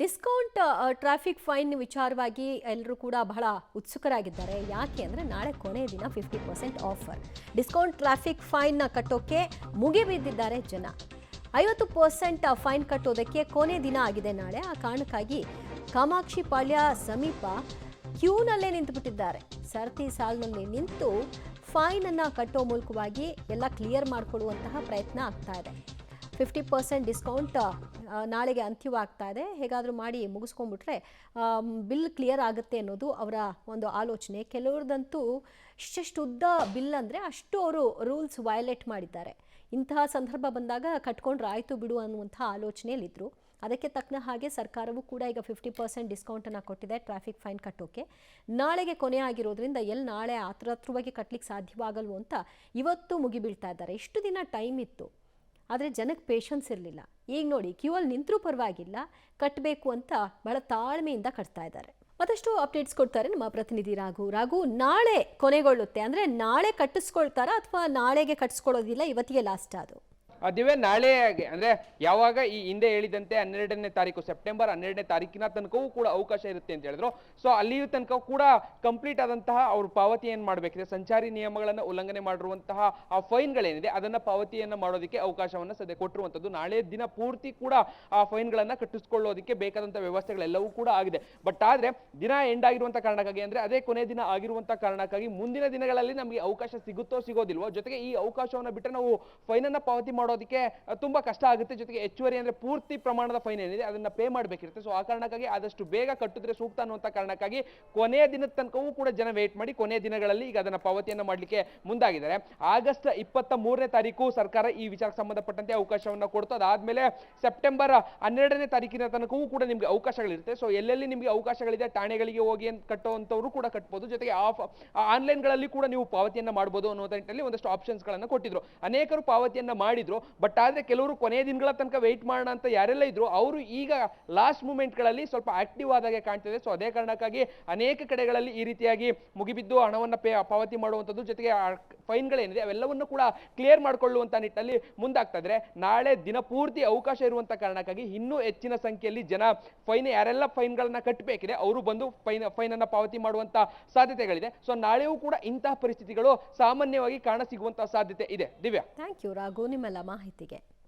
Discount traffic fine ವಿಚಾರವಾಗಿ ಎಲ್ಲರೂ ಕೂಡ ಬಹಳ ಉತ್ಸುಕರಾಗಿದ್ದಾರೆ. ಯಾಕೆ ಅಂದರೆ ನಾಳೆ ಕೊನೆಯ ದಿನ 50% ಆಫರ್. ಡಿಸ್ಕೌಂಟ್ ಟ್ರಾಫಿಕ್ ಫೈನ್ ಕಟ್ಟೋಕೆ ಮುಗಿಬಿದ್ದಿದ್ದಾರೆ ಜನ. 50% ಫೈನ್ ಕಟ್ಟೋದಕ್ಕೆ ಕೊನೆ ದಿನ ಆಗಿದೆ ನಾಳೆ. ಆ ಕಾರಣಕ್ಕಾಗಿ ಕಾಮಾಕ್ಷಿ ಪಾಳ್ಯ ಸಮೀಪ ಕ್ಯೂನಲ್ಲೇ ನಿಂತುಬಿಟ್ಟಿದ್ದಾರೆ. ಸರತಿ ಸಾಲಿನಲ್ಲಿ ನಿಂತು ಫೈನನ್ನು ಕಟ್ಟೋ ಮೂಲಕವಾಗಿ ಎಲ್ಲ ಕ್ಲಿಯರ್ ಮಾಡಿಕೊಳ್ಳುವಂತಹ ಪ್ರಯತ್ನ ಆಗ್ತಾ ಇದೆ. 50% ಡಿಸ್ಕೌಂಟ್ ನಾಳೆಗೆ ಅಂತ್ಯವಾಗ್ತಾ ಇದೆ. ಹೇಗಾದರೂ ಮಾಡಿ ಮುಗಿಸ್ಕೊಂಡ್ಬಿಟ್ರೆ ಬಿಲ್ ಕ್ಲಿಯರ್ ಆಗುತ್ತೆ ಅನ್ನೋದು ಅವರ ಒಂದು ಆಲೋಚನೆ. ಕೆಲವ್ರದಂತೂ ಇಷ್ಟೆಷ್ಟು ಉದ್ದ ಬಿಲ್ ಅಂದರೆ ಅಷ್ಟು ಅವರು ರೂಲ್ಸ್ ವಯಲೇಟ್ ಮಾಡಿದ್ದಾರೆ. ಇಂತಹ ಸಂದರ್ಭ ಬಂದಾಗ ಕಟ್ಕೊಂಡ್ರೆ ಆಯಿತು ಬಿಡು ಅನ್ನುವಂಥ ಆಲೋಚನೆಯಲ್ಲಿದ್ದರು. ಅದಕ್ಕೆ ತಕ್ಕನ ಹಾಗೆ ಸರ್ಕಾರವು ಕೂಡ ಈಗ 50% ಡಿಸ್ಕೌಂಟನ್ನು ಕೊಟ್ಟಿದೆ ಟ್ರಾಫಿಕ್ ಫೈನ್ ಕಟ್ಟೋಕೆ. ನಾಳೆಗೆ ಕೊನೆ ಆಗಿರೋದ್ರಿಂದ ನಾಳೆ ಹತ್ರವಾಗಿ ಕಟ್ಟಲಿಕ್ಕೆ ಸಾಧ್ಯವಾಗಲ್ವೋ ಅಂತ ಇವತ್ತು ಮುಗಿಬೀಳ್ತಾ ಇದ್ದಾರೆ. ಇಷ್ಟು ದಿನ ಟೈಮ್ ಇತ್ತು, ಆದರೆ ಜನಕ್ಕೆ ಪೇಷನ್ಸ್ ಇರಲಿಲ್ಲ. ಈಗ ನೋಡಿ, ಕ್ಯೂ ಅಲ್ಲಿ ನಿಂತರೂ ಪರವಾಗಿಲ್ಲ, ಕಟ್ಟಬೇಕು ಅಂತ ಬಹಳ ತಾಳ್ಮೆಯಿಂದ ಕಟ್ತಾ ಇದ್ದಾರೆ. ಮತ್ತಷ್ಟು ಅಪ್ಡೇಟ್ಸ್ ಕೊಡ್ತಾರೆ ನಮ್ಮ ಪ್ರತಿನಿಧಿ ರಾಘು. ನಾಳೆ ಕೊನೆಗೊಳ್ಳುತ್ತೆ ಅಂದರೆ ನಾಳೆ ಕಟ್ಟಿಸ್ಕೊಳ್ತಾರಾ ಅಥವಾ ನಾಳೆಗೆ ಕಟ್ಟಿಸ್ಕೊಳ್ಳೋದಿಲ್ಲ, ಇವತ್ತಿಗೆ ಲಾಸ್ಟ್ ಅದು? ದಿವ್ಯ, ನಾಳೆ ಅಂದ್ರೆ ಯಾವಾಗ ಈ ಹಿಂದೆ ಹೇಳಿದಂತೆ 12ನೇ ತಾರೀಕು ಸೆಪ್ಟೆಂಬರ್ 12ನೇ ತಾರೀಕಿನ ತನಕವೂ ಕೂಡ ಅವಕಾಶ ಇರುತ್ತೆ ಅಂತ ಹೇಳಿದ್ರು. ಸೊ ಅಲ್ಲಿಯೂ ತನಕ ಕೂಡ ಕಂಪ್ಲೀಟ್ ಆದಂತಹ ಅವ್ರ ಪಾವತಿ ಏನ್ ಮಾಡಬೇಕಿದೆ, ಸಂಚಾರಿ ನಿಯಮಗಳನ್ನ ಉಲ್ಲಂಘನೆ ಮಾಡಿರುವಂತಹ ಆ ಫೈನ್ಗಳೇನಿದೆ ಅದನ್ನ ಪಾವತಿಯನ್ನ ಮಾಡೋದಕ್ಕೆ ಅವಕಾಶವನ್ನ ಸದ್ಯ ಕೊಟ್ಟಿರುವಂತದ್ದು. ನಾಳೆ ದಿನ ಪೂರ್ತಿ ಕೂಡ ಆ ಫೈನ್ಗಳನ್ನ ಕಟ್ಟಿಸ್ಕೊಳ್ಳೋದಕ್ಕೆ ಬೇಕಾದಂತಹ ವ್ಯವಸ್ಥೆಗಳೆಲ್ಲವೂ ಕೂಡ ಆಗಿದೆ. ಬಟ್ ಆದ್ರೆ ದಿನ ಎಂಡ್ ಆಗಿರುವಂತಹ ಕಾರಣಕ್ಕಾಗಿ, ಅಂದ್ರೆ ಅದೇ ಕೊನೆ ದಿನ ಆಗಿರುವಂತಹ ಕಾರಣಕ್ಕಾಗಿ ಮುಂದಿನ ದಿನಗಳಲ್ಲಿ ನಮಗೆ ಅವಕಾಶ ಸಿಗುತ್ತೋ ಸಿಗೋದಿಲ್ವೋ, ಜೊತೆಗೆ ಈ ಅವಕಾಶವನ್ನ ಬಿಟ್ಟರೆ ನಾವು ಫೈನ್ ಅನ್ನ ಪಾವತಿ ಮಾಡೋದಕ್ಕೆ ತುಂಬಾ ಕಷ್ಟ ಆಗುತ್ತೆ. ಜೊತೆಗೆ ಹೆಚ್ಚುವರಿ ಅಂದ್ರೆ ಪೂರ್ತಿ ಪ್ರಮಾಣದ ಫೈನ್ ಏನಿದೆ ಅದನ್ನ ಪೇ ಮಾಡಬೇಕಿರುತ್ತೆ. ಸೊ ಆ ಕಾರಣಕ್ಕಾಗಿ ಆದಷ್ಟು ಬೇಗ ಕಟ್ಟಿದ್ರೆ ಸೂಕ್ತ ಅನ್ನುವಂತ ಕಾರಣಕ್ಕಾಗಿ ಕೊನೆಯ ದಿನದ ತನಕವೂ ಕೂಡ ಜನ ವೇಟ್ ಮಾಡಿ ಕೊನೆಯ ದಿನಗಳಲ್ಲಿ ಈಗ ಅದನ್ನ ಪಾವತಿಯನ್ನ ಮಾಡಲಿಕ್ಕೆ ಮುಂದಾಗಿದ್ದಾರೆ. ಆಗಸ್ಟ್ 23ನೇ ತಾರೀಕು ಸರ್ಕಾರ ಈ ವಿಚಾರಕ್ಕೆ ಸಂಬಂಧಪಟ್ಟಂತೆ ಅವಕಾಶವನ್ನ ಕೊಡ್ತು. ಅದಾದ್ಮೇಲೆ ಸೆಪ್ಟೆಂಬರ್ 12ನೇ ತಾರೀಕಿನ ತನಕವೂ ಕೂಡ ನಿಮ್ಗೆ ಅವಕಾಶಗಳಿರುತ್ತೆ. ಸೊ ಎಲ್ಲೆಲ್ಲಿ ನಿಮ್ಗೆ ಅವಕಾಶಗಳಿದೆ ಠಾಣೆಗಳಿಗೆ ಹೋಗಿ ಕಟ್ಟುವಂತವರು ಕೂಡ ಕಟ್ಬೋದು. ಜೊತೆಗೆ ಆನ್ಲೈನ್ಗಳಲ್ಲಿ ಕೂಡ ನೀವು ಪಾವತಿಯನ್ನ ಮಾಡಬಹುದು ಅನ್ನೋ ನಿಟ್ಟಿನಲ್ಲಿ ಒಂದಷ್ಟು ಆಪ್ಷನ್ಸ್ ಗಳನ್ನ ಕೊಟ್ಟಿದ್ರು. ಅನೇಕರು ಪಾವತಿಯನ್ನ ಮಾಡಿದ್ರು. ಬಟ್ ಆದ್ರೆ ಕೆಲವರು ಕೊನೆಯ ದಿನಗಳ ತನಕ ವೆಯ್ಟ್ ಮಾಡೋಣ ಅಂತ ಯಾರೆಲ್ಲ ಇದ್ರು ಅವರು ಈಗ ಲಾಸ್ಟ್ ಮೂಮೆಂಟ್ಗಳಲ್ಲಿ ಸ್ವಲ್ಪ ಆಕ್ಟಿವ್ ಆದಾಗೆ ಕಾಣ್ತಿದೆ. ಸೊ ಅದೇ ಕಾರಣಕ್ಕಾಗಿ ಅನೇಕ ಕಡೆಗಳಲ್ಲಿ ಈ ರೀತಿಯಾಗಿ ಮುಗಿಬಿದ್ದು ಹಣವನ್ನ ಪಾವತಿ ಮಾಡುವಂಥದ್ದು, ಜೊತೆಗೆ ಫೈನ್ಗಳೇನಿದೆ ಅವೆಲ್ಲವನ್ನು ಕೂಡ ಕ್ಲಿಯರ್ ಮಾಡಿಕೊಳ್ಳುವಂತ ನಿಟ್ಟಿನಲ್ಲಿ ಮುಂದಾಗ್ತಾ ಇದ್ರೆ. ನಾಳೆ ದಿನ ಪೂರ್ತಿ ಅವಕಾಶ ಇರುವಂತ ಕಾರಣಕ್ಕಾಗಿ ಇನ್ನೂ ಹೆಚ್ಚಿನ ಸಂಖ್ಯೆಯಲ್ಲಿ ಜನ ಯಾರೆಲ್ಲ ಫೈನ್ಗಳನ್ನ ಕಟ್ಟಬೇಕಿದೆ ಅವರು ಬಂದು ಫೈನ್ ಅನ್ನ ಪಾವತಿ ಮಾಡುವಂತ ಸಾಧ್ಯತೆಗಳಿದೆ. ಸೊ ನಾಳೆಯೂ ಕೂಡ ಇಂತಹ ಪರಿಸ್ಥಿತಿಗಳು ಸಾಮಾನ್ಯವಾಗಿ ಕಾಣ ಸಿಗುವಂತಹ ಸಾಧ್ಯತೆ ಇದೆ. ದಿವ್ಯಾ, ಥ್ಯಾಂಕ್ ಯು ರಾಘು ನಿಮ್ಮೆಲ್ಲ ಮಾಹಿತಿಗೆ.